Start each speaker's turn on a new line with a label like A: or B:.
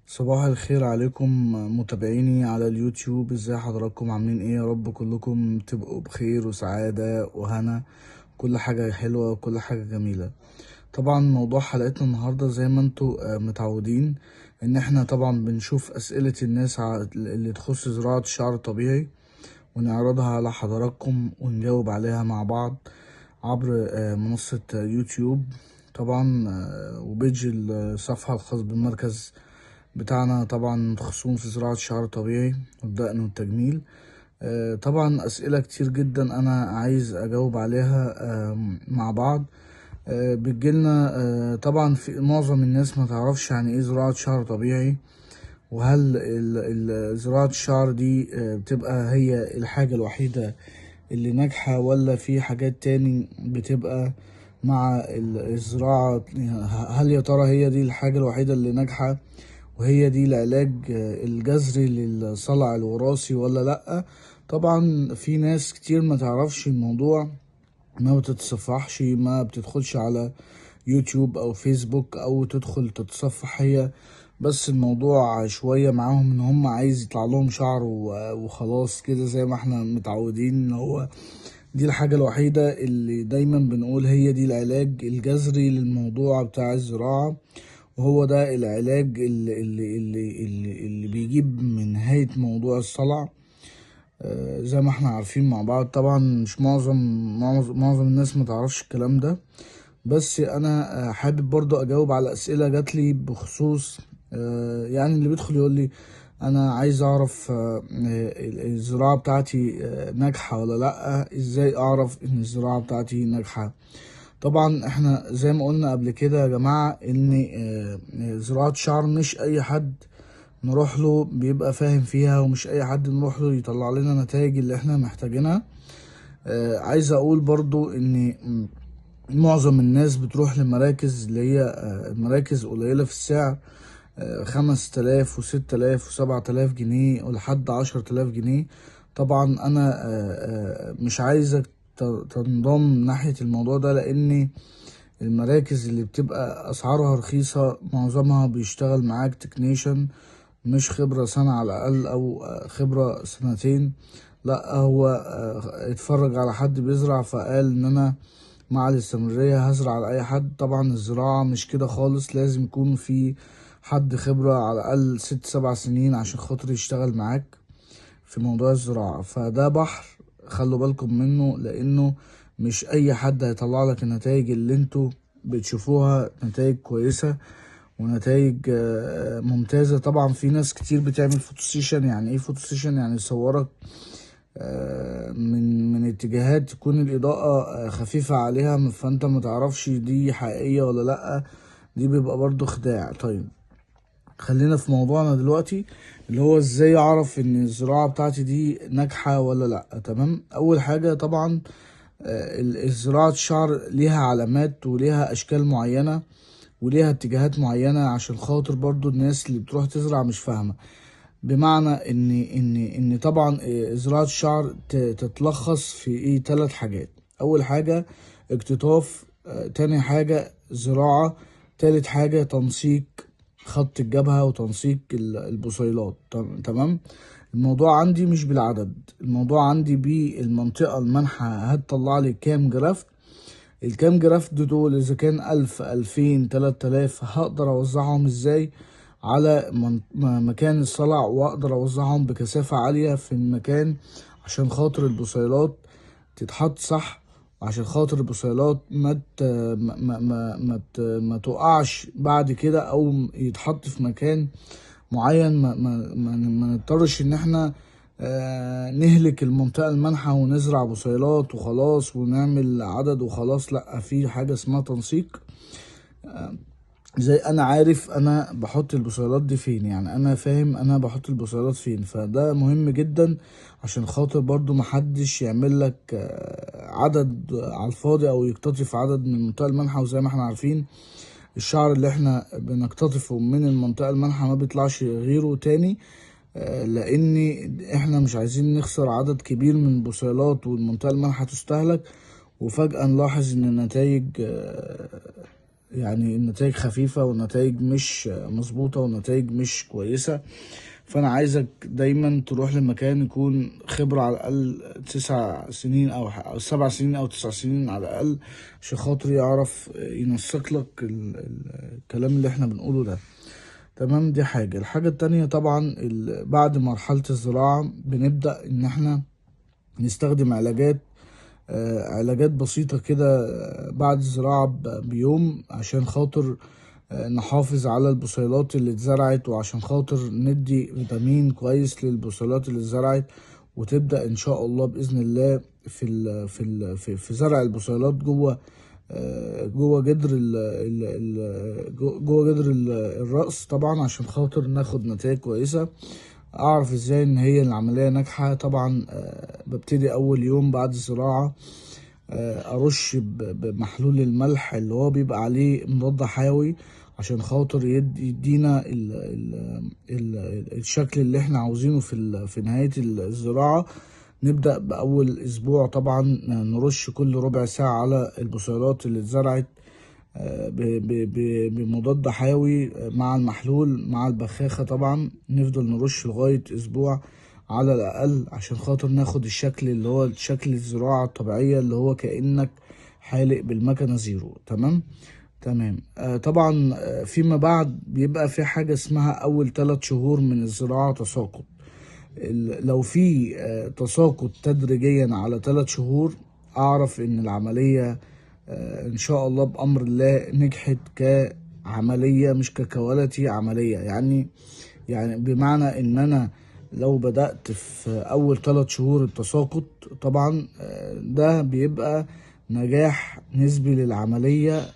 A: صباح الخير عليكم متابعيني على اليوتيوب. ازاي حضراتكم؟ عاملين ايه؟ يا رب كلكم تبقوا بخير وسعادة وهنا، كل حاجة حلوة وكل حاجة جميلة. طبعا موضوع حلقتنا النهاردة زي ما انتوا متعودين ان احنا طبعا بنشوف اسئلة الناس اللي تخص زراعة الشعر الطبيعي، ونعرضها على حضراتكم ونجاوب عليها مع بعض عبر منصة يوتيوب طبعا، وبيج الصفحة الخاص بالمركز بتاعنا طبعا متخصصون في زراعة الشعر الطبيعي والدقن والتجميل. طبعا أسئلة كتير جدا أنا عايز أجاوب عليها مع بعض. بتجيلنا طبعا في معظم الناس ما تعرفش يعني ايه زراعة شعر طبيعي، وهل زراعة الشعر دي بتبقى هي الحاجة الوحيدة اللي ناجحة، ولا في حاجات تاني بتبقى مع الزراعة؟ هل يا ترى هي دي الحاجة الوحيدة اللي ناجحة وهي دي العلاج الجذري للصلع الوراثي ولا لأ؟ طبعا في ناس كتير ما تعرفش الموضوع، ما بتتصفحش، ما بتدخلش على يوتيوب او فيسبوك او تدخل تتصفح هي، بس الموضوع شوية معاهم ان هم عايز يطلع لهم شعر وخلاص كده، زي ما احنا متعودين ان هو دي الحاجة الوحيدة اللي دايما بنقول هي دي العلاج الجذري للموضوع بتاع الزراعة، وهو ده العلاج اللي بيجيب من نهاية موضوع الصلع. زي ما احنا عارفين مع بعض طبعا، مش معظم الناس متعرفش الكلام ده، بس انا حابب برضو اجاوب على اسئلة جاتلي بخصوص يعني اللي بيدخل يقول لي انا عايز اعرف الزراعة بتاعتي ناجحة ولا لا، ازاي اعرف ان الزراعة بتاعتي ناجحة؟ طبعا احنا زي ما قلنا قبل كده يا جماعة ان زراعة شعر مش اي حد نروح له بيبقى فاهم فيها، ومش اي حد نروح له يطلع لنا نتائج اللي احنا محتاجينها. عايز اقول برضو ان معظم الناس بتروح لمراكز اللي هي مراكز قليلة في السعر، 5000 و6000 و7000 جنيه ولحد 10000 جنيه. طبعا انا مش عايزك تنضم ناحية الموضوع ده، لان المراكز اللي بتبقى اسعارها رخيصة معظمها بيشتغل معاك تكنيشن، مش خبرة سنة على الأقل أو خبرة سنتين. لا، هو اتفرج على حد بيزرع فقال إن أنا مع الاستمرارية هزرع على أي حد. طبعا الزراعة مش كده خالص، لازم يكون في حد خبرة على الأقل 6 7 سنين عشان خاطر يشتغل معاك في موضوع الزراعة. فده بحر، خلوا بالكم منه، لأنه مش أي حد هيطلع لك النتائج اللي انتوا بتشوفوها، نتائج كويسة ونتائج ممتازة. طبعا في ناس كتير بتعمل فوتوسيشن. يعني ايه فوتوسيشن؟ يعني يصورك من اتجاهات تكون الإضاءة خفيفة عليها، فانت متعرفش دي حقيقية ولا لأ، دي بيبقى برضو خداع. طيب خلينا في موضوعنا دلوقتي، اللي هو ازاي اعرف ان الزراعة بتاعتي دي ناجحة ولا لأ. تمام، اول حاجة طبعا زراعة الشعر ليها علامات وليها اشكال معينة وليها اتجاهات معينة، عشان خاطر برضو الناس اللي بتروح تزرع مش فاهمة. بمعنى ان طبعا زراعة الشعر تتلخص في ايه؟ 3 حاجات. اول حاجة اكتطاف، تاني حاجة زراعة، تالت حاجة تنسيق خط الجبهة وتنسيق البصيلات. تمام. الموضوع عندي مش بالعدد، الموضوع عندي بالمنطقة المنحة هتطلع لي كام جرافت. الكام جرافت دول اذا كان 1000 2000 3000 هقدر اوزعهم ازاي على مكان الصلع، واقدر اوزعهم بكثافة عالية في المكان عشان خاطر البصيلات تتحط صح، وعشان خاطر البصيلات ما تقعش بعد كده، او يتحط في مكان معين ما نضطرش ان احنا نهلك المنطقة المنحة ونزرع بصيلات وخلاص ونعمل عدد وخلاص. لا، في حاجة اسمها تنسيق. زي انا عارف انا بحط البصيلات دي فين، يعني انا فاهم انا بحط البصيلات فين، فده مهم جدا عشان خاطر برضو محدش يعمل لك عدد على الفاضي او يقتطف عدد من المنطقة المنحة. وزي ما احنا عارفين الشعر اللي احنا بنقتطفه من المنطقة المنحة ما بيطلعش غيره تاني، لان احنا مش عايزين نخسر عدد كبير من البصيلات والمنطقة المالحة تستهلك، وفجأة نلاحظ ان النتائج يعني النتائج خفيفة والنتائج مش مظبوطة والنتائج مش كويسة. فانا عايزك دايما تروح لمكان يكون خبرة على الاقل 9 سنين او 7 سنين او 9 سنين على الاقل، عشان خاطر يعرف ينسق لك الكلام اللي احنا بنقوله ده. تمام، دي حاجة. الحاجة التانية طبعا بعد مرحلة الزراعة بنبدأ ان احنا نستخدم علاجات بسيطة كده بعد الزراعة بيوم، عشان خاطر نحافظ على البصيلات اللي اتزرعت، وعشان خاطر ندي فيتامين كويس للبصيلات اللي اتزرعت، وتبدأ ان شاء الله بإذن الله في زرع البصيلات جوه جدر جوه جدر الرأس طبعا، عشان خاطر ناخد نتائج كويسة. اعرف ازاي ان هي العملية ناجحة؟ طبعا ببتدي اول يوم بعد الزراعة ارش بمحلول الملح اللي هو بيبقى عليه مضاد حيوي، عشان خاطر يدينا الشكل اللي احنا عاوزينه في نهاية الزراعة. نبدأ بأول أسبوع طبعا نرش كل ربع ساعة على البصيلات اللي اتزرعت بمضاد حيوي مع المحلول مع البخاخة. طبعا نفضل نرش لغاية أسبوع على الأقل، عشان خاطر ناخد الشكل اللي هو شكل الزراعة الطبيعية، اللي هو كأنك حالق بالمكنة زيرو. تمام. طبعا فيما بعد بيبقى في حاجة اسمها أول 3 شهور من الزراعة تساقط. لو في تساقط تدريجيا على 3 شهور، أعرف إن العملية إن شاء الله بأمر الله نجحت كعملية، مش ككواليتي عملية. يعني بمعنى إن أنا لو بدأت في أول 3 شهور التساقط، طبعا ده بيبقى نجاح نسبي للعملية